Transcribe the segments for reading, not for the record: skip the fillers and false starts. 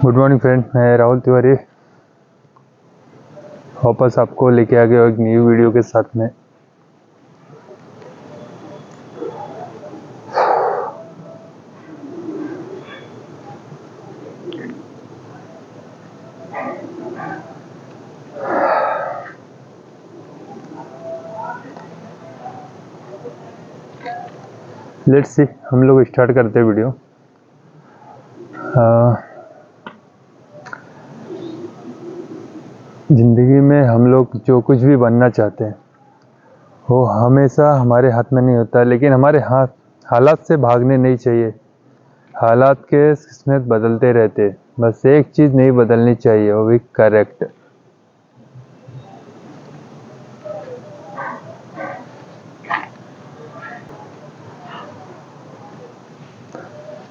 Good morning friend, मैं राहुल तिवारी वापस आपको लेके आ गया एक न्यू वीडियो के साथ में। लेट्स सी, हम लोग स्टार्ट करते हैं वीडियो। ज़िंदगी में हम लोग जो कुछ भी बनना चाहते हैं वो हमेशा हमारे हाथ में नहीं होता, लेकिन हमारे हालात से भागने नहीं चाहिए। हालात के किस्मत बदलते रहते, बस एक चीज़ नहीं बदलनी चाहिए, वो भी करेक्ट।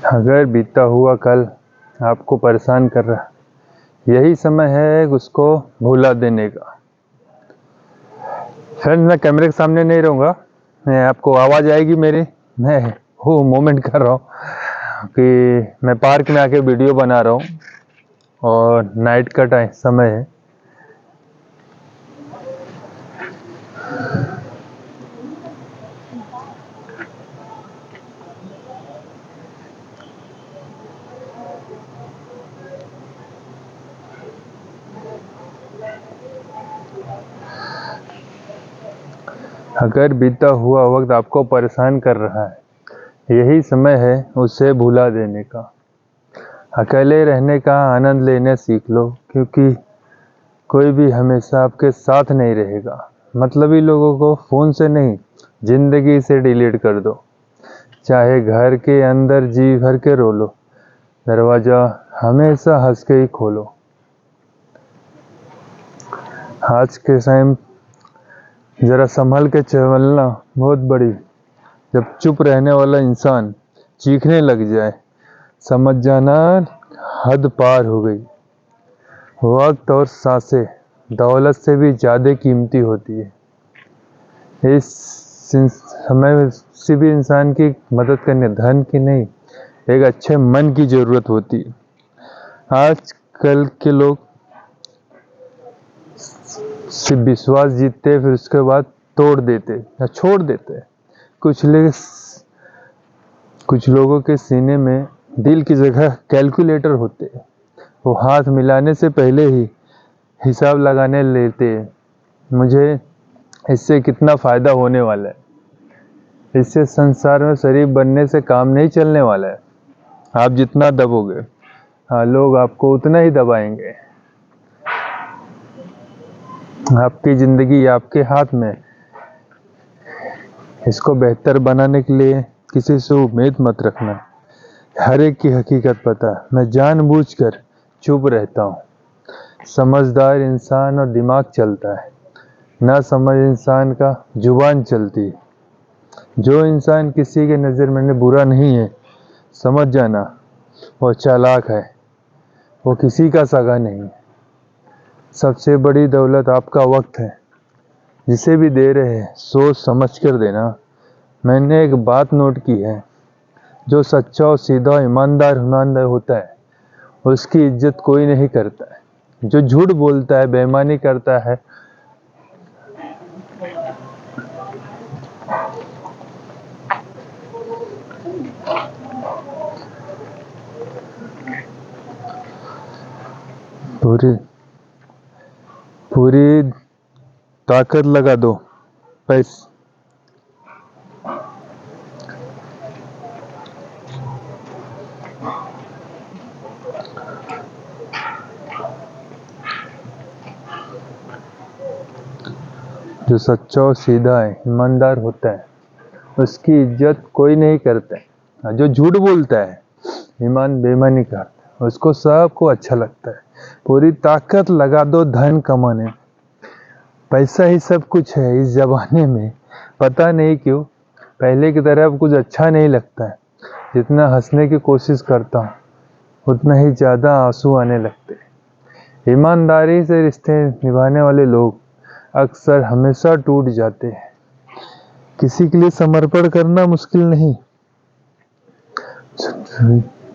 अगर बीता हुआ कल आपको परेशान कर रहा, यही समय है उसको भुला देने का। फ्रेंड, मैं कैमरे के सामने नहीं रहूँगा, मैं आपको आवाज़ आएगी मेरी। मैं वो मोमेंट कर रहा हूँ कि मैं पार्क में आके वीडियो बना रहा हूँ और नाइट का टाइम समय है। अगर बीता हुआ वक्त आपको परेशान कर रहा है, यही समय है उसे भुला देने का। अकेले रहने का आनंद लेने सीख लो, क्योंकि कोई भी हमेशा आपके साथ नहीं रहेगा। मतलबी लोगों को फ़ोन से नहीं, ज़िंदगी से डिलीट कर दो। चाहे घर के अंदर जी भर के रो लो, दरवाज़ा हमेशा हंस के ही खोलो। आज के टाइम ज़रा संभल के चलना बहुत बड़ी। जब चुप रहने वाला इंसान चीखने लग जाए, समझ जाना हद पार हो गई। वक्त और सांसें दौलत से भी ज़्यादा कीमती होती है। इस समय में किसी भी इंसान की मदद करने धन की नहीं, एक अच्छे मन की ज़रूरत होती है। आजकल के लोग सिर्फ विश्वास जीतते, फिर उसके बाद तोड़ देते या छोड़ देते। कुछ लोगों के सीने में दिल की जगह कैलकुलेटर होते हैं। वो हाथ मिलाने से पहले ही हिसाब लगाने लेते हैं, मुझे इससे कितना फ़ायदा होने वाला है। इससे संसार में शरीफ बनने से काम नहीं चलने वाला है। आप जितना दबोगे, लोग आपको उतना ही दबाएंगे। आपकी ज़िंदगी आपके हाथ में। इसको बेहतर बनाने के लिए किसी से उम्मीद मत रखना। हर एक की हकीकत पता है, मैं जानबूझकर चुप रहता हूँ। समझदार इंसान और दिमाग चलता है, ना समझ इंसान का जुबान चलती है। जो इंसान किसी के नज़र में बुरा नहीं है, समझ जाना वो चालाक है, वो किसी का सगा नहीं है। सबसे बड़ी दौलत आपका वक्त है। जिसे भी दे रहे हैं सोच समझ कर देना। मैंने एक बात नोट की है, जो सच्चा और सीधा ईमानदार होता है, उसकी इज्जत कोई नहीं करता है। जो झूठ बोलता है, बेईमानी करता है, पूरी ताकत लगा दो। पैसे जो सच्चा और सीधा है, ईमानदार होता है, उसकी इज्जत कोई नहीं करता है। जो झूठ बोलता है, बेईमानी करता है, उसको सबको अच्छा लगता है। पूरी ताकत लगा दो धन कमाने। पैसा ही सब कुछ है इस जमाने में। पता नहीं क्यों पहले की तरह अब कुछ अच्छा नहीं लगता है। जितना हंसने की कोशिश करता हूँ, उतना ही ज़्यादा आंसू आने लगते हैं। ईमानदारी से रिश्ते निभाने वाले लोग अक्सर हमेशा टूट जाते हैं। किसी के लिए समर्पण करना मुश्किल नहीं,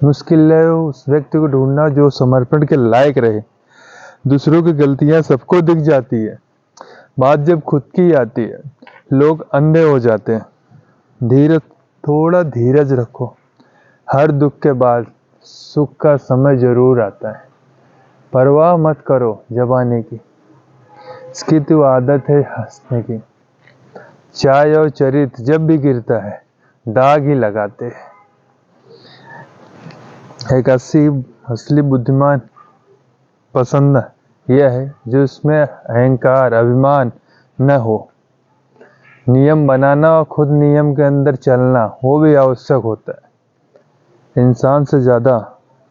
मुश्किल है उस व्यक्ति को ढूंढना जो समर्पण के लायक रहे। दूसरों की गलतियां सबको दिख जाती है, बात जब खुद की आती है लोग अंधे हो जाते हैं। थोड़ा धीरज रखो, हर दुख के बाद सुख का समय जरूर आता है। परवाह मत करो जमाने की, इसकी तो आदत है हंसने की। चाय और चरित्र जब भी गिरता है दाग ही लगाते हैं। एक असली बुद्धिमान पसंद यह है जो इसमें अहंकार अभिमान न हो। नियम बनाना और खुद नियम के अंदर चलना वो भी आवश्यक होता है। इंसान से ज्यादा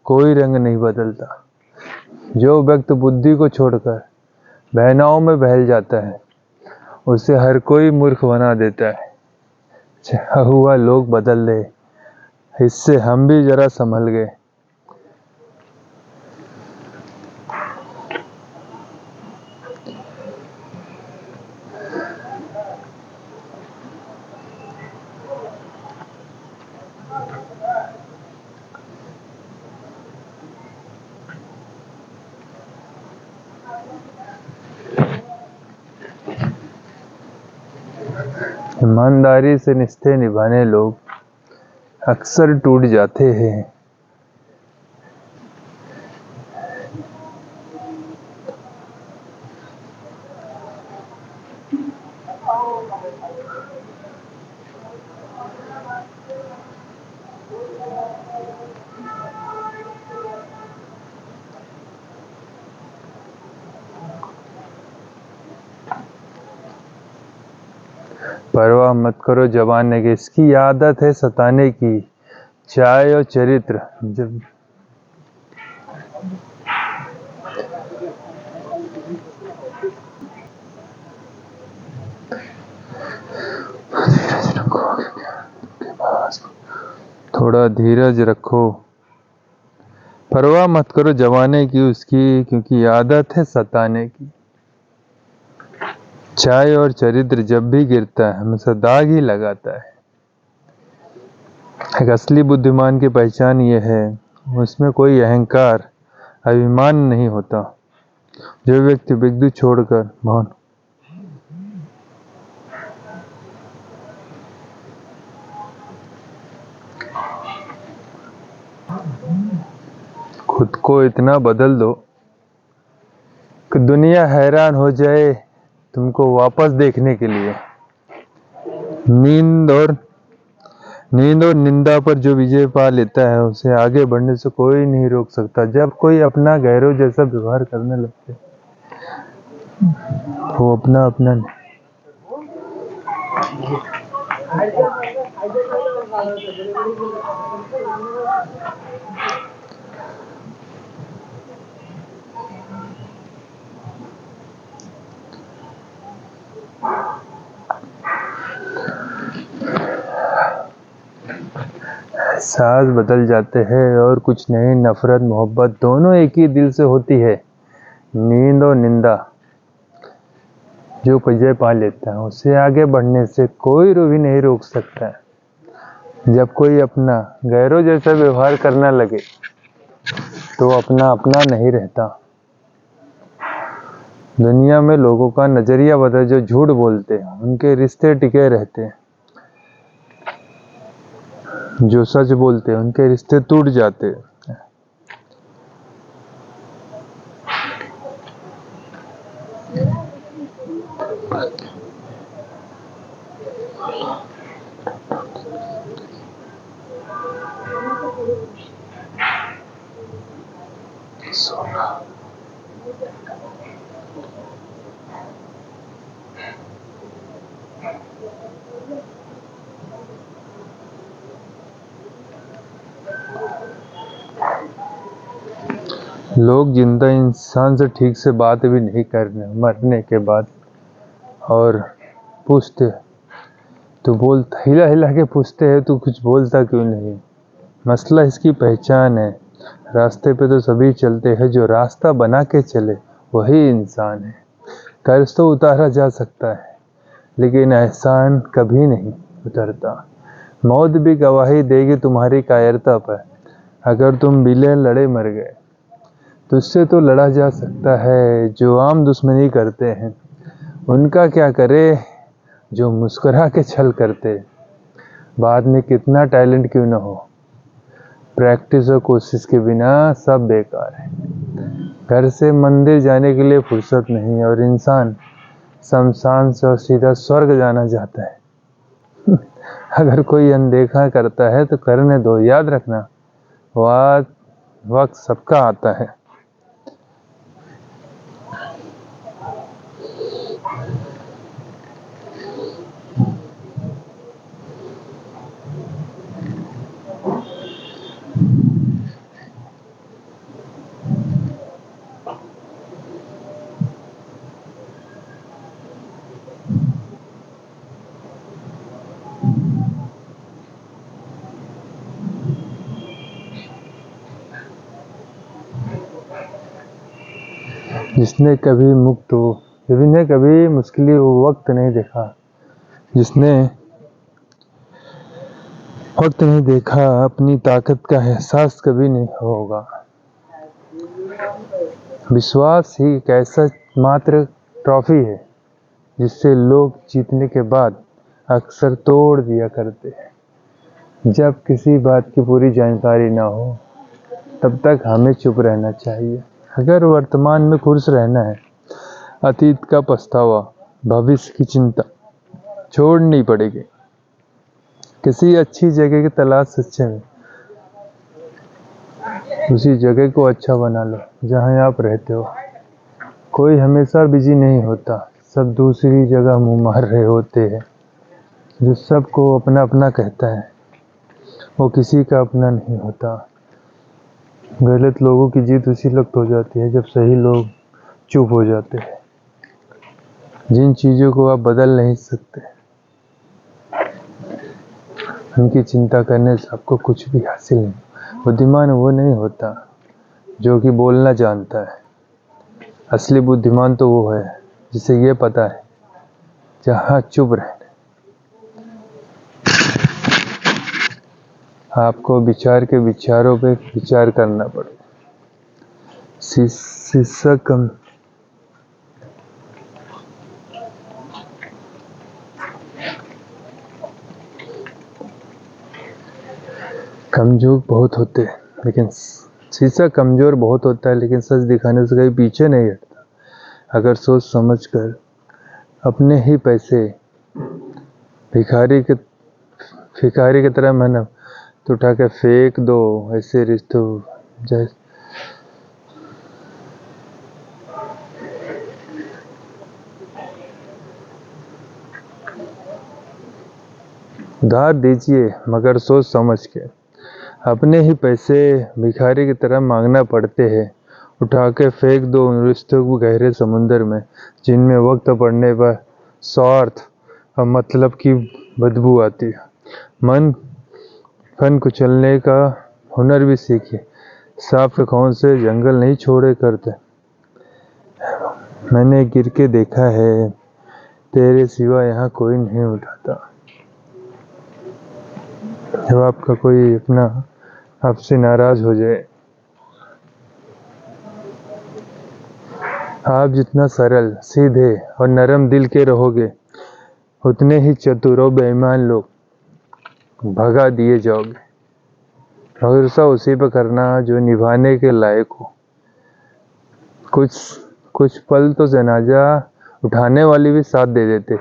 कोई रंग नहीं बदलता। जो व्यक्ति बुद्धि को छोड़कर बहनाओं में बहल जाता है उसे हर कोई मूर्ख बना देता है। चाहा हुआ लोग बदल दे, इससे हम भी जरा संभल गए। ईमानदारी से रिश्ते निभाने लोग अक्सर टूट जाते हैं। परवाह मत करो जमाने की, इसकी आदत है सताने की। चाय और चरित्र जब थोड़ा धीरज रखो, परवाह मत करो जमाने की उसकी, क्योंकि आदत है सताने की। चाय और चरित्र जब भी गिरता है हमेशा दाग ही लगाता है। एक असली बुद्धिमान की पहचान ये है, उसमें कोई अहंकार अभिमान नहीं होता। जो व्यक्ति बिगड़ी छोड़कर मौन खुद को इतना बदल दो कि दुनिया हैरान हो जाए तुमको वापस देखने के लिए। नींद और निंदा पर जो विजय पा लेता है उसे आगे बढ़ने से कोई नहीं रोक सकता। जब कोई अपना गैरों जैसा व्यवहार करने लगते वो अपना नहीं। एहसास बदल जाते हैं और कुछ नहीं, नफरत मोहब्बत दोनों एक ही दिल से होती है। नींद और निंदा जो विजय पा लेता है उसे आगे बढ़ने से कोई भी नहीं रोक सकता है। जब कोई अपना गैरों जैसा व्यवहार करने लगे तो अपना नहीं रहता। दुनिया में लोगों का नजरिया बदल, जो झूठ बोलते हैं उनके रिश्ते टिके रहते हैं, जो सच बोलते हैं उनके रिश्ते टूट जाते हैं। लोग जिंदा इंसान से ठीक से बात भी नहीं करने मरने के बाद, और पूछते तो बोलता हिला हिला के पूछते हैं तू कुछ बोलता क्यों नहीं। मसला इसकी पहचान है। रास्ते पे तो सभी चलते हैं, जो रास्ता बना के चले वही इंसान है। कर्ज तो उतारा जा सकता है लेकिन एहसान कभी नहीं उतरता। मौत भी गवाही देगी तुम्हारी कायरता पर, अगर तुम बिले लड़े मर गए तो इससे तो लड़ा जा सकता है। जो आम दुश्मनी करते हैं उनका क्या करे जो मुस्कुरा के छल करते। बाद में कितना टैलेंट क्यों ना हो, प्रैक्टिस और कोशिश के बिना सब बेकार है। घर से मंदिर जाने के लिए फुर्सत नहीं है और इंसान शमशान से और सीधा स्वर्ग जाना चाहता है। अगर कोई अनदेखा करता है तो करने दो, याद रखना वक्त सबका आता है। जिसने कभी मुक्त हो, जिसने कभी मुश्किल वक्त नहीं देखा, जिसने वक्त नहीं देखा, अपनी ताकत का एहसास कभी नहीं होगा। विश्वास ही एक ऐसा मात्र ट्रॉफी है जिससे लोग जीतने के बाद अक्सर तोड़ दिया करते हैं। जब किसी बात की पूरी जानकारी ना हो तब तक हमें चुप रहना चाहिए। अगर वर्तमान में खुश रहना है, अतीत का पछतावा, भविष्य की चिंता छोड़नी पड़ेगी। किसी अच्छी जगह की तलाश सच्चे में उसी जगह को अच्छा बना लो जहां आप रहते हो। कोई हमेशा बिजी नहीं होता, सब दूसरी जगह मुंह मार रहे होते हैं। जो सबको अपना अपना कहता है वो किसी का अपना नहीं होता। गलत लोगों की जीत उसी वक्त हो जाती है जब सही लोग चुप हो जाते हैं। जिन चीज़ों को आप बदल नहीं सकते उनकी चिंता करने से आपको कुछ भी हासिल नहीं। बुद्धिमान वो नहीं होता जो कि बोलना जानता है। असली बुद्धिमान तो वो है जिसे ये पता है जहाँ चुप रहना आपको विचार के विचारों पे विचार करना पड़े। शीशा कमजोर बहुत होते हैं लेकिन शीशा कमजोर बहुत होता है लेकिन सच दिखाने से कहीं पीछे नहीं हटता। अगर सोच समझ कर अपने ही पैसे भिखारी की तरह माना तो उठा के फेंक दो। ऐसे रिश्तों जैसे उधार दीजिए मगर सोच समझ के। अपने ही पैसे भिखारी की तरह मांगना पड़ते हैं। उठा के फेंक दो उन रिश्तों को गहरे समुंदर में जिनमें वक्त पड़ने पर स्वार्थ और मतलब की बदबू आती है। फन कुचलने का हुनर भी सीखिए। सांप के खौन से जंगल नहीं छोड़े करते। मैंने गिर के देखा है, तेरे सिवा यहाँ कोई नहीं उठाता। जब आपका कोई अपना आपसे नाराज हो जाए, आप जितना सरल, सीधे और नरम दिल के रहोगे उतने ही चतुर और बेईमान लोग भगा दिए जाओगे। भरोसा उसी पर करना जो निभाने के लायक हो। कुछ पल तो जनाजा उठाने वाली भी साथ दे देते।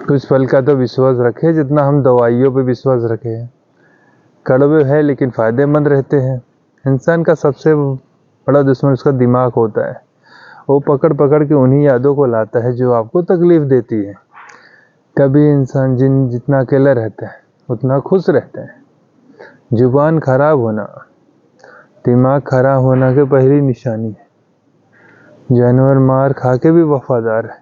कुछ पल का तो विश्वास रखे जितना हम दवाइयों पे विश्वास रखे हैं। कड़वे है लेकिन फायदेमंद रहते हैं। इंसान का सबसे बड़ा दुश्मन उसका दिमाग होता है। वो पकड़ पकड़ के उन्हीं यादों को लाता है जो आपको तकलीफ देती है। कभी इंसान जितना अकेला रहता है उतना खुश रहता है। जुबान खराब होना दिमाग खराब होना की पहली निशानी है। जानवर मार खा के भी वफादार है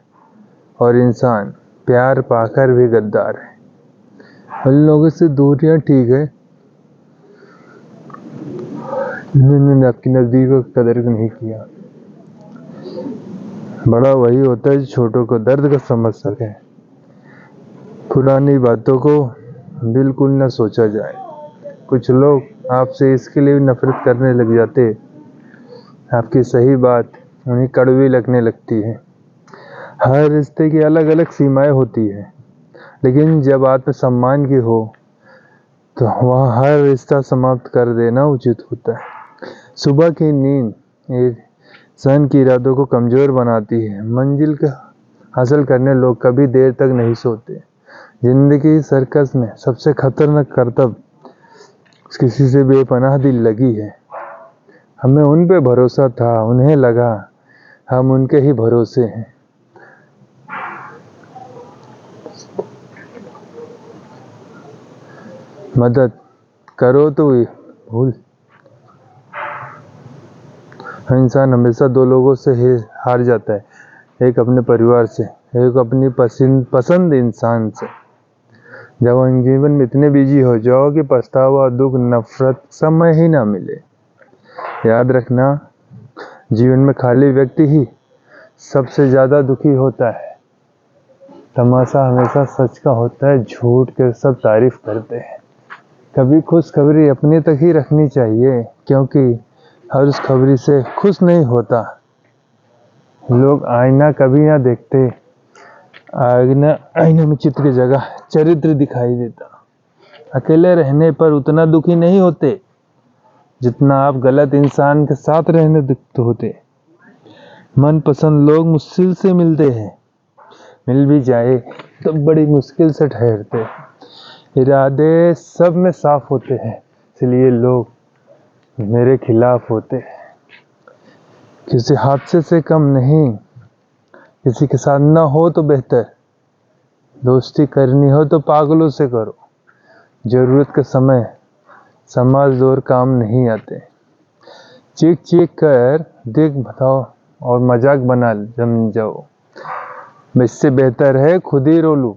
और इंसान प्यार पाकर भी गद्दार है। उन लोगों से दूरियां ठीक है जिन्होंने आपकी नजदीकों की कदर नहीं किया। बड़ा वही होता है जो छोटों को दर्द का समझ सके। पुरानी बातों को बिल्कुल न सोचा जाए। कुछ लोग आपसे इसके लिए भी नफरत करने लग जाते, आपकी सही बात उन्हें कड़वी लगने लगती है। हर रिश्ते की अलग अलग सीमाएं होती है, लेकिन जब आत्मसम्मान की हो तो वह हर रिश्ता समाप्त कर देना उचित होता है। सुबह की नींद एक इंसान के इरादों को कमजोर बनाती है। मंजिल का हासिल करने लोग कभी देर तक नहीं सोते। जिंदगी सर्कस में सबसे खतरनाक करतब किसी से बेपनाह दिल लगी है। हमें उन पे भरोसा था, उन्हें लगा हम उनके ही भरोसे हैं। मदद करो तो भूल। इंसान हमेशा दो लोगों से हार जाता है, एक अपने परिवार से, एक अपनी पसंद इंसान से। जब हम जीवन में इतने बिजी हो जाओ कि पछतावा, दुख, नफरत समय ही ना मिले। याद रखना, जीवन में खाली व्यक्ति ही सबसे ज्यादा दुखी होता है। तमाशा हमेशा सच का होता है, झूठ के सब तारीफ करते हैं। कभी खुशखबरी अपने तक ही रखनी चाहिए, क्योंकि हर उस खबरी से खुश नहीं होता। लोग आईना कभी ना देखते, आईने में चित्र की जगह चरित्र दिखाई देता। अकेले रहने पर उतना दुखी नहीं होते जितना आप गलत इंसान के साथ रहने दुखी होते। मनपसंद लोग मुश्किल से मिलते हैं, मिल भी जाए तो बड़ी मुश्किल से ठहरते। इरादे सब में साफ होते हैं, इसलिए लोग मेरे खिलाफ होते हैं। किसी हादसे से कम नहीं, किसी के साथ ना हो तो बेहतर। दोस्ती करनी हो तो पागलों से करो। जरूरत के समय समाज और काम नहीं आते। चीख चीख कर देख बताओ और मजाक बना जम जाओ, इससे बेहतर है खुद ही रो लूं।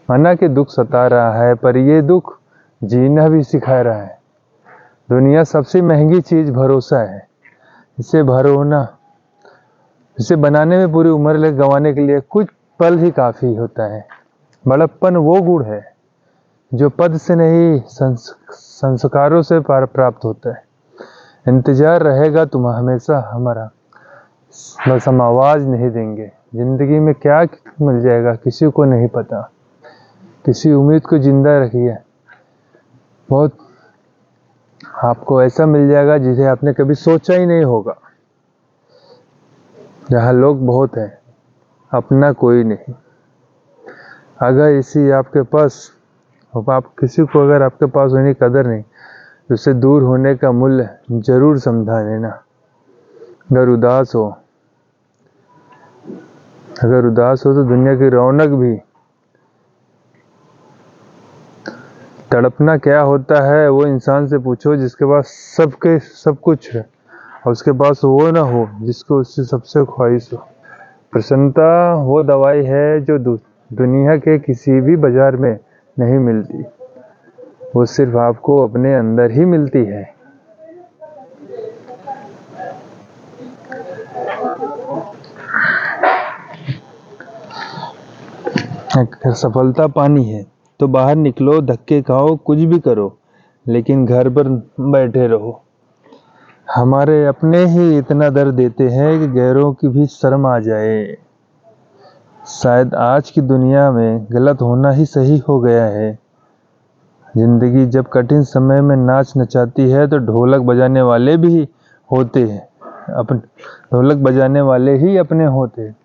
माना कि दुख सता रहा है, पर ये दुख जीना भी सिखा रहा है। दुनिया सबसे महंगी चीज भरोसा है। इसे बनाने में पूरी उम्र गंवाने के लिए कुछ पल ही काफी होता है। बड़प्पन वो गुण है जो पद से नहीं संस्कारों से प्राप्त होता है। इंतजार रहेगा तुम हमेशा हमारा, बस हम आवाज नहीं देंगे। जिंदगी में क्या मिल जाएगा किसी को नहीं पता। किसी उम्मीद को जिंदा रखिए, बहुत आपको ऐसा मिल जाएगा जिसे आपने कभी सोचा ही नहीं होगा। जहाँ लोग बहुत हैं, अपना कोई नहीं। अगर इसी आपके पास आप किसी को अगर आपके पास होने की कदर नहीं, तो उससे दूर होने का मूल्य जरूर समझा लेना। अगर उदास हो तो दुनिया की रौनक भी। तड़पना क्या होता है वो इंसान से पूछो जिसके पास सब कुछ है, और उसके पास वो ना हो जिसको उससे सबसे ख्वाहिश हो। प्रसन्नता वो दवाई है जो दुनिया के किसी भी बाजार में नहीं मिलती, वो सिर्फ आपको अपने अंदर ही मिलती है। अगर सफलता पानी है तो बाहर निकलो, धक्के खाओ, कुछ भी करो, लेकिन घर पर बैठे रहो। हमारे अपने ही इतना दर्द देते हैं कि गैरों की भी शर्म आ जाए। शायद आज की दुनिया में गलत होना ही सही हो गया है। जिंदगी जब कठिन समय में नाच नचाती है तो ढोलक बजाने वाले भी होते हैं। ढोलक बजाने वाले ही अपने होते हैं।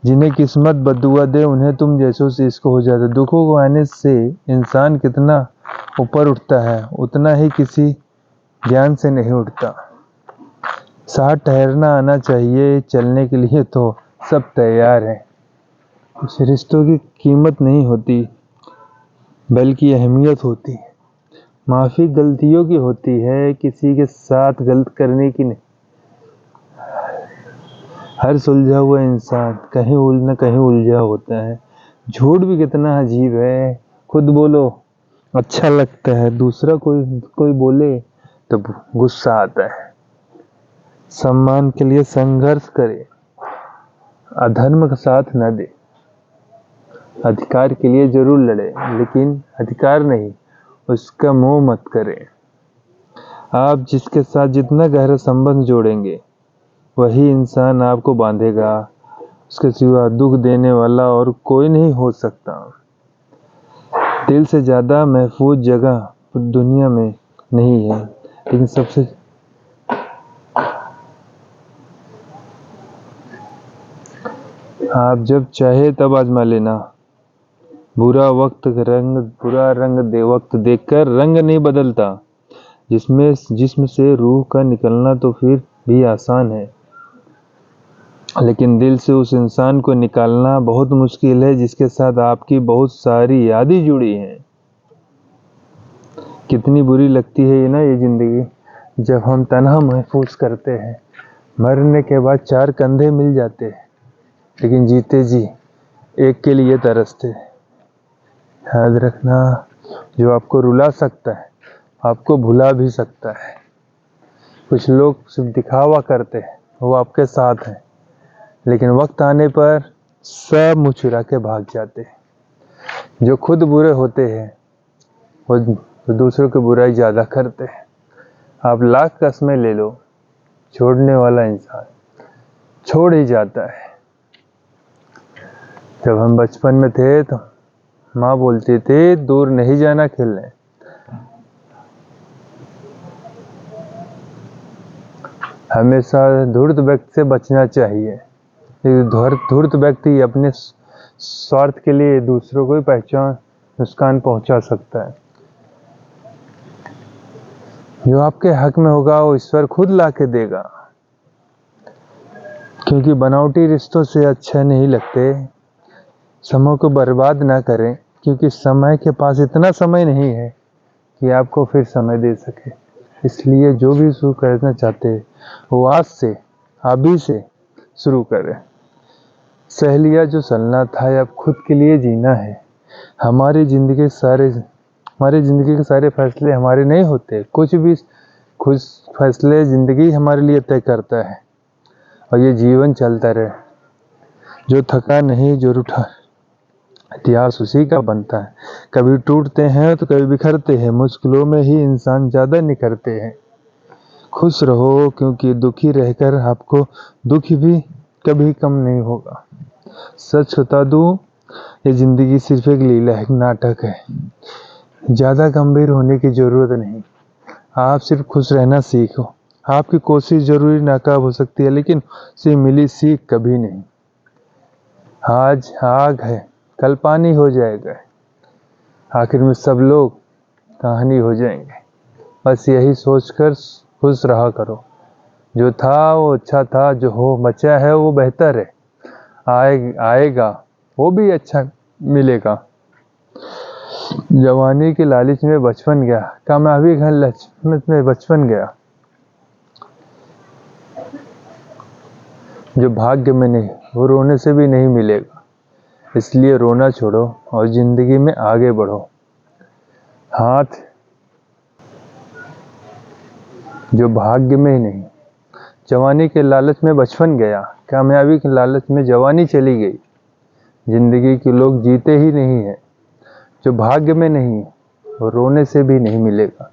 जिन्हें किस्मत बदुआ दे उन्हें तुम जैसों से इसको हो जाता है। दुखों को आने से इंसान कितना ऊपर उठता है, उतना ही किसी ज्ञान से नहीं उठता। साथ ठहरना आना चाहिए, चलने के लिए तो सब तैयार हैं। कुछ रिश्तों की कीमत नहीं होती, बल्कि अहमियत होती है। माफी गलतियों की होती है, किसी के साथ गलत करने की नहीं। हर सुलझा हुआ इंसान कहीं न कहीं उलझा होता है। झूठ भी कितना अजीब है। खुद बोलो अच्छा लगता है, दूसरा कोई बोले तो गुस्सा आता है। सम्मान के लिए संघर्ष करे, अधर्म का साथ न दे। अधिकार के लिए जरूर लड़े, लेकिन अधिकार नहीं उसका मोह मत करें। आप जिसके साथ जितना गहरा संबंध जोड़ेंगे वही इंसान आपको बांधेगा। उसके सिवा दुख देने वाला और कोई नहीं हो सकता। दिल से ज़्यादा महफूज जगह दुनिया में नहीं है, लेकिन सबसे आप जब चाहे तब आजमा लेना। बुरा वक्त देखकर रंग नहीं बदलता। जिस्म से रूह का निकलना तो फिर भी आसान है, लेकिन दिल से उस इंसान को निकालना बहुत मुश्किल है जिसके साथ आपकी बहुत सारी यादें जुड़ी हैं। कितनी बुरी लगती है ये ज़िंदगी, जब हम तन्हा महसूस करते हैं। मरने के बाद 4 कंधे मिल जाते हैं, लेकिन जीते जी एक के लिए तरसते हैं। याद रखना, जो आपको रुला सकता है आपको भुला भी सकता है। कुछ लोग सिर्फ दिखावा करते हैं, वो आपके साथ हैं, लेकिन वक्त आने पर सब मुँह चुरा के भाग जाते हैं। जो खुद बुरे होते हैं वो दूसरों की बुराई ज़्यादा करते हैं। आप लाख कसमें ले लो, छोड़ने वाला इंसान छोड़ ही जाता है। जब हम बचपन में थे तो माँ बोलती थी दूर नहीं जाना खेलने। हमेशा धूर्त व्यक्ति से बचना चाहिए। धूर्त व्यक्ति अपने स्वार्थ के लिए दूसरों को नुकसान पहुंचा सकता है। जो आपके हक में होगा वो ईश्वर खुद ला के देगा, क्योंकि बनावटी रिश्तों से अच्छे नहीं लगते। समय को बर्बाद ना करें, क्योंकि समय के पास इतना समय नहीं है कि आपको फिर समय दे सके। इसलिए जो भी शुरू करना चाहते हैं वो आज से, अभी से शुरू करें। सहेलिया जो चलना था अब खुद के लिए जीना है। हमारी ज़िंदगी के सारे फैसले हमारे नहीं होते। कुछ फैसले ज़िंदगी हमारे लिए तय करता है, और ये जीवन चलता रहे। जो थका नहीं, जो रूठा, इतिहास उसी का बनता है। कभी टूटते हैं तो कभी बिखरते हैं। मुश्किलों में ही इंसान ज़्यादा निखरते हैं। खुश रहो, क्योंकि दुखी रहकर आपको दुख भी कभी कम नहीं होगा। सच बता दूं, ये ज़िंदगी सिर्फ एक लीला है, एक नाटक है। ज़्यादा गंभीर होने की ज़रूरत नहीं। आप सिर्फ खुश रहना सीखो। आपकी कोशिश ज़रूरी नाकाम हो सकती है, लेकिन उससे मिली सीख कभी नहीं। आज आग है, कल पानी हो जाएगा। आखिर में सब लोग कहानी हो जाएंगे। बस यही सोचकर खुश रहा करो। जो था वो अच्छा था, जो हो बचा है वो बेहतर है। आएगा वो भी अच्छा मिलेगा। जवानी के लालच में बचपन गया, कामयाबी के लालच में बचपन गया। जो भाग्य में नहीं वो रोने से भी नहीं मिलेगा। इसलिए रोना छोड़ो और जिंदगी में आगे बढ़ो। हाथ जो भाग्य में नहीं, जवानी के लालच में बचपन गया, कामयाबी के लालच में जवानी चली गई। जिंदगी के लोग जीते ही नहीं है। जो भाग्य में नहीं वो रोने से भी नहीं मिलेगा।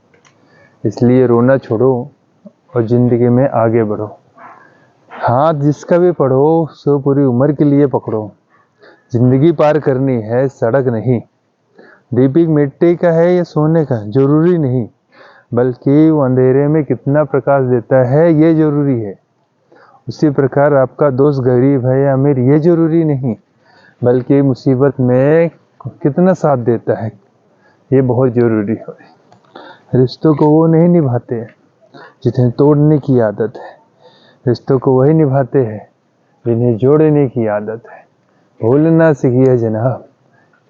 इसलिए रोना छोड़ो और जिंदगी में आगे बढ़ो। हाथ जिसका भी पढ़ो सो पूरी उम्र के लिए पकड़ो। जिंदगी पार करनी है, सड़क नहीं। दीपक मिट्टी का है या सोने का जरूरी नहीं, बल्कि वो अंधेरे में कितना प्रकाश देता है ये जरूरी है। उसी प्रकार आपका दोस्त गरीब है या अमीर ये जरूरी नहीं, बल्कि मुसीबत में कितना साथ देता है ये बहुत जरूरी है। रिश्तों को वो नहीं निभाते जिन्हें तोड़ने की आदत है। रिश्तों को वही निभाते हैं जिन्हें जोड़ने की आदत है। भूलना सीखिए जनाब,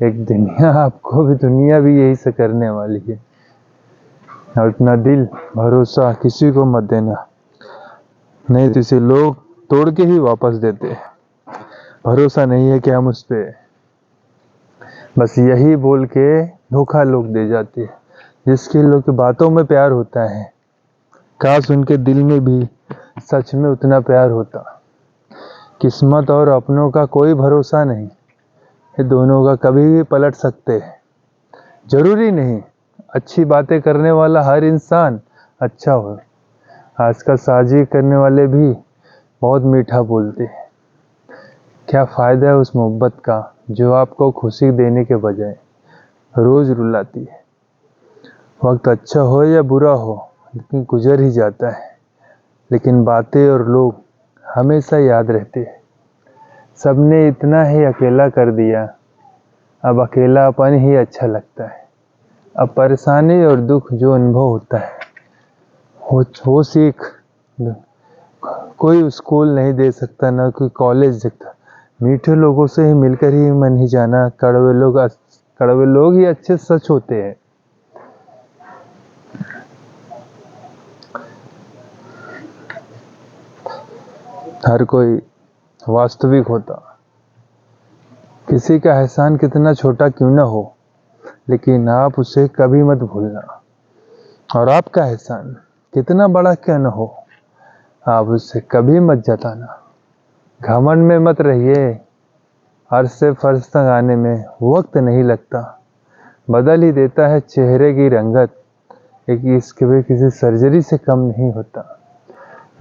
एक दुनिया भी यही से करने वाली है। और अपना दिल भरोसा किसी को मत देना, नहीं तो इसे लोग तोड़ के ही वापस देते हैं। भरोसा नहीं है कि हम उस पे, बस यही बोल के धोखा लोग दे जाते हैं। जिसके लोग की बातों में प्यार होता है, काश उनके दिल में भी सच में उतना प्यार होता। किस्मत और अपनों का कोई भरोसा नहीं, ये दोनों का कभी भी पलट सकते हैं। जरूरी नहीं अच्छी बातें करने वाला हर इंसान अच्छा हो। आजकल साझी करने वाले भी बहुत मीठा बोलते हैं। क्या फ़ायदा है उस मोहब्बत का जो आपको खुशी देने के बजाय रोज़ रुलाती है। वक्त अच्छा हो या बुरा हो लेकिन गुजर ही जाता है, लेकिन बातें और लोग हमेशा याद रहते हैं। सबने इतना ही अकेला कर दिया, अब अकेलापन ही अच्छा लगता है। अब परेशानी और दुख जो अनुभव होता है वो सीख कोई स्कूल नहीं दे सकता, ना कोई कॉलेज देता। मीठे लोगों से ही मिलकर ही मन ही जाना। कड़वे लोग ही अच्छे सच होते हैं। हर कोई वास्तविक होता। किसी का एहसान कितना छोटा क्यों ना हो, लेकिन आप उसे कभी मत भूलना। और आपका एहसान कितना बड़ा क्यों न हो, आप उससे कभी मत जताना। घमंड में मत रहिए। अर्श से फर्श तक आने में वक्त नहीं लगता, बदल ही देता है चेहरे की रंगत। एक इश्क भी किसी सर्जरी से कम नहीं होता।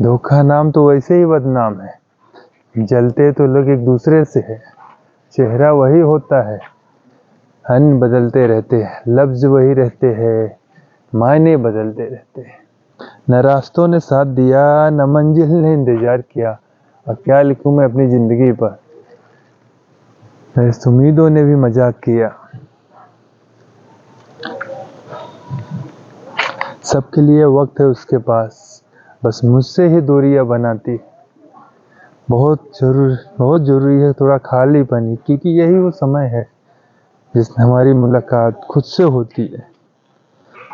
धोखा नाम तो वैसे ही बदनाम है। जलते तो लोग एक दूसरे से है, चेहरा वही होता है। अन्न बदलते रहते हैं, लफ्ज वही रहते हैं, मायने बदलते रहते हैं। न रास्तों ने साथ दिया, न मंजिल ने इंतजार किया। और क्या लिखूं मैं अपनी जिंदगी पर, इस उम्मीदों ने भी मजाक किया। सबके लिए वक्त है उसके पास, बस मुझसे ही दूरियां बनाती। बहुत जरूरी है थोड़ा खालीपन, क्योंकि यही वो समय है जिसमें हमारी मुलाकात खुद से होती है।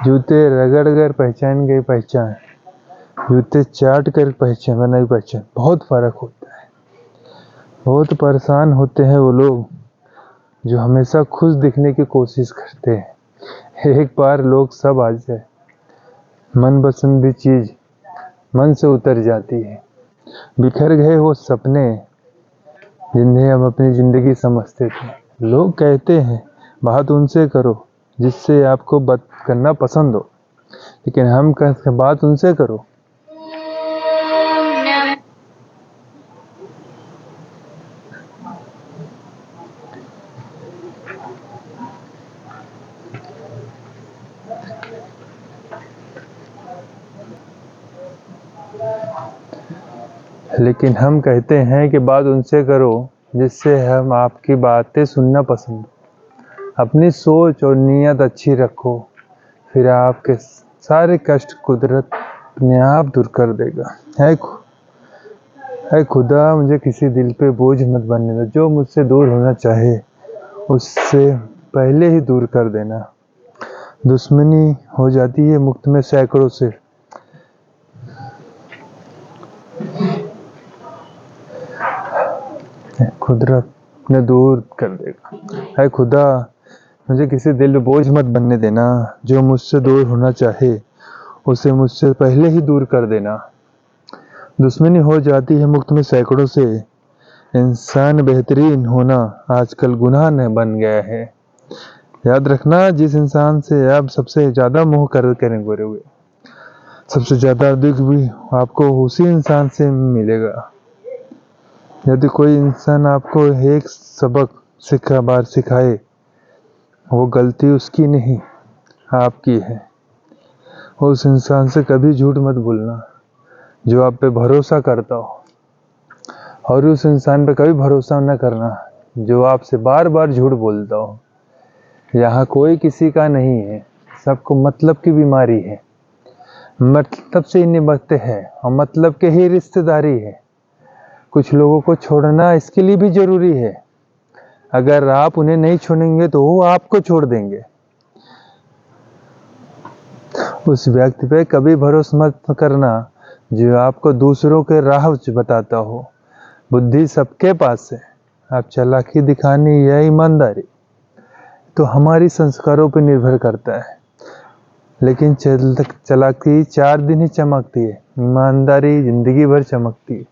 जूते रगड़ कर पहचान गई पहचान, जूते चाट कर पहचान बनाई पहचान, बहुत फर्क होता है। बहुत परेशान होते हैं वो लोग जो हमेशा खुश दिखने की कोशिश करते हैं। एक बार लोग सब आ जाए, मनपसंद चीज मन से उतर जाती है। बिखर गए वो सपने जिन्हें हम अपनी जिंदगी समझते थे। लोग कहते हैं बात उनसे करो जिससे आपको बात करना पसंद हो, लेकिन हम कहते हैं बात उनसे करो लेकिन हम कहते हैं कि बात उनसे करो जिससे हम आपकी बातें सुनना पसंद हो। अपनी सोच और नीयत अच्छी रखो, फिर आपके सारे कष्ट कुदरत अपने आप दूर कर देगा। है खुदा, मुझे किसी दिल पे बोझ मत बनने दो। जो मुझसे दूर होना चाहे उससे पहले ही दूर कर देना। दुश्मनी हो जाती है मुक्त में सैकड़ों से। कुदरत ने दूर कर देगा। है खुदा, मुझे किसी दिल पे बोझ मत बनने देना। जो मुझसे दूर होना चाहे उसे मुझसे पहले ही दूर कर देना। दुश्मनी हो जाती है मुक्त में सैकड़ों से। इंसान बेहतरीन होना आजकल गुनाह न बन गया है। याद रखना, जिस इंसान से आप सबसे ज्यादा मोह करोगे, सबसे ज्यादा दुख भी आपको उसी इंसान से मिलेगा। यदि कोई इंसान आपको एक सबक बार सिखाए, वो गलती उसकी नहीं आपकी है। उस इंसान से कभी झूठ मत बोलना जो आप पे भरोसा करता हो, और उस इंसान पे कभी भरोसा न करना जो आपसे बार बार झूठ बोलता हो। यहाँ कोई किसी का नहीं है, सबको मतलब की बीमारी है। मतलब से ही निभते हैं और मतलब के ही रिश्तेदारी है। कुछ लोगों को छोड़ना इसके लिए भी जरूरी है। अगर आप उन्हें नहीं छोड़ेंगे तो वो आपको छोड़ देंगे। उस व्यक्ति पे कभी भरोसा मत करना जो आपको दूसरों के राह बताता हो। बुद्धि सबके पास है, आप चालाकी दिखानी या ईमानदारी तो हमारी संस्कारों पर निर्भर करता है। लेकिन चालाकी 4 दिन ही चमकती है, ईमानदारी जिंदगी भर चमकती है।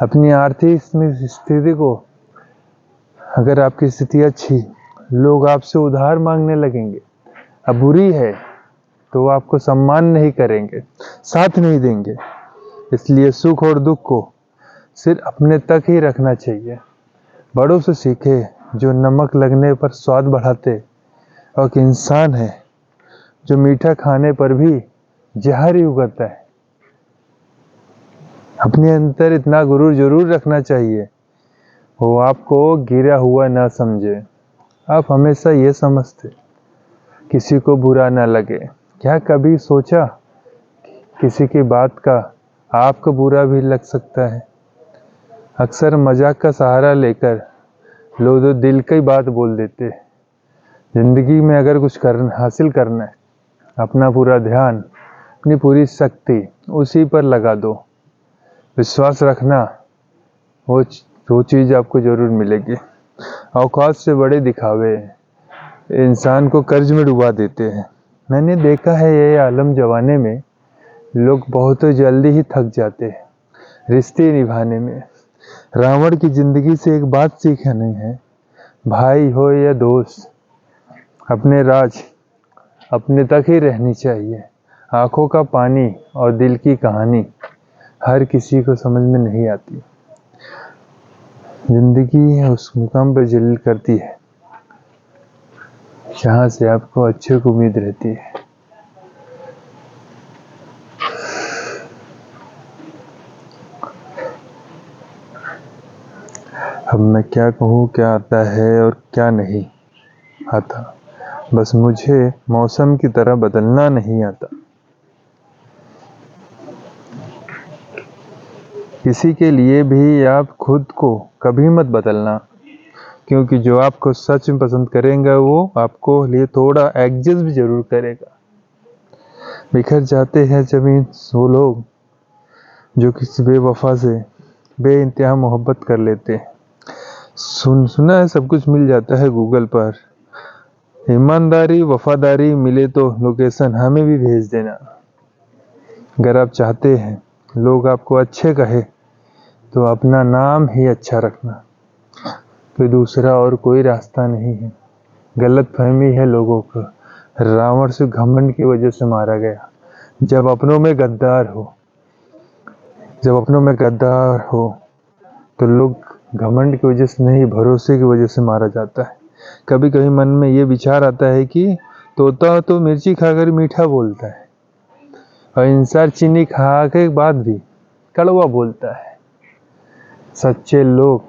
अपनी आर्थिक स्थिति को, अगर आपकी स्थिति अच्छी, लोग आपसे उधार मांगने लगेंगे। अब बुरी है तो वो आपको सम्मान नहीं करेंगे, साथ नहीं देंगे। इसलिए सुख और दुख को सिर्फ अपने तक ही रखना चाहिए। बड़ों से सीखे जो नमक लगने पर स्वाद बढ़ाते, और एक इंसान है जो मीठा खाने पर भी जहर ही उगलता है। अपने अंदर इतना गुरूर जरूर रखना चाहिए, वो आपको गिरा हुआ ना समझे। आप हमेशा ये समझते किसी को बुरा ना लगे। क्या कभी सोचा किसी की बात का आपको बुरा भी लग सकता है? अक्सर मजाक का सहारा लेकर लोग तो दिल की बात बोल देते। जिंदगी में अगर कुछ हासिल करना है, अपना पूरा ध्यान, अपनी पूरी शक्ति उसी पर लगा दो। विश्वास रखना, वो चीज़ आपको ज़रूर मिलेगी। औकात से बड़े दिखावे इंसान को कर्ज में डुबा देते हैं। मैंने देखा है ये आलम जमाने में लोग बहुत जल्दी ही थक जाते हैं रिश्ते निभाने में। रावण की जिंदगी से एक बात सीखनी है, भाई हो या दोस्त, अपने राज अपने तक ही रहनी चाहिए। आंखों का पानी और दिल की कहानी हर किसी को समझ में नहीं आती। जिंदगी उस मुकाम पर जलील करती है जहाँ से आपको अच्छे को उम्मीद रहती है। अब मैं क्या कहूँ, क्या आता है और क्या नहीं आता। बस मुझे मौसम की तरह बदलना नहीं आता। किसी के लिए भी आप खुद को कभी मत बदलना, क्योंकि जो आपको सच में पसंद करेगा वो आपको लिए थोड़ा एडजस्ट भी जरूर करेगा। बिखर जाते हैं जमीन वो लोग जो किसी बेवफा से बेइंतहा मोहब्बत कर लेते हैं। सुना है सब कुछ मिल जाता है गूगल पर। ईमानदारी वफादारी मिले तो लोकेशन हमें भी भेज देना। अगर आप चाहते हैं लोग आपको अच्छे कहे तो अपना नाम ही अच्छा रखना, कोई दूसरा और कोई रास्ता नहीं है। गलत फहमी है लोगों को। रावण से घमंड की वजह से मारा गया। जब अपनों में गद्दार हो तो लोग घमंड की वजह से नहीं, भरोसे की वजह से मारा जाता है। कभी कभी मन में ये विचार आता है कि तोता तो मिर्ची खाकर मीठा बोलता है और इंसान चीनी खा के बाद भी कड़वा बोलता है। सच्चे लोग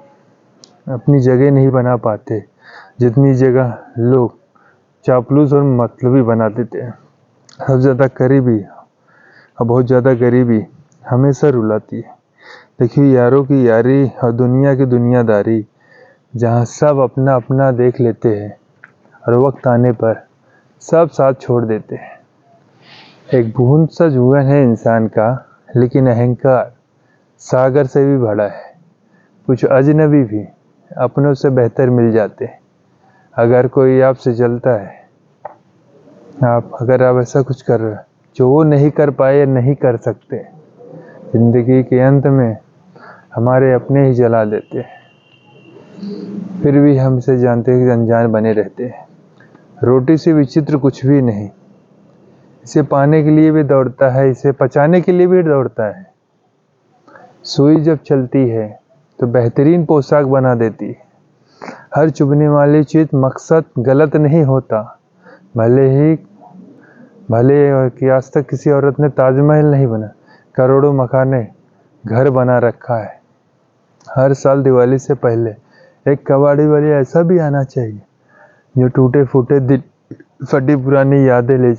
अपनी जगह नहीं बना पाते जितनी जगह लोग चापलूस और मतलबी बना देते हैं। सबसे ज़्यादा करीबी और बहुत ज़्यादा गरीबी हमेशा रुलाती है। देखिए यारों की यारी और दुनिया की दुनियादारी, जहाँ सब अपना अपना देख लेते हैं और वक्त आने पर सब साथ छोड़ देते हैं। एक बूंद सा जुएं है इंसान का, लेकिन अहंकार सागर से भी बड़ा है। कुछ अजनबी भी अपनों से बेहतर मिल जाते हैं। अगर कोई आपसे जलता है, अगर आप ऐसा कुछ कर रहे हैं जो वो नहीं कर पाए या नहीं कर सकते, जिंदगी के अंत में हमारे अपने ही जला देते हैं। फिर भी हम इसे जानते हैं कि अनजान बने रहते हैं। रोटी से विचित्र कुछ भी नहीं, इसे पाने के लिए भी दौड़ता है, इसे पचाने के लिए भी दौड़ता है। सुई जब चलती है तो बेहतरीन पोशाक बना देती है। हर चुभने वाली चीज मकसद गलत नहीं होता। भले कि आज तक किसी औरत ने ताजमहल नहीं बना, करोड़ों मकाने घर बना रखा है। हर साल दिवाली से पहले एक कबाड़ी वाली ऐसा भी आना चाहिए जो टूटे फूटे फटी पुरानी यादें ले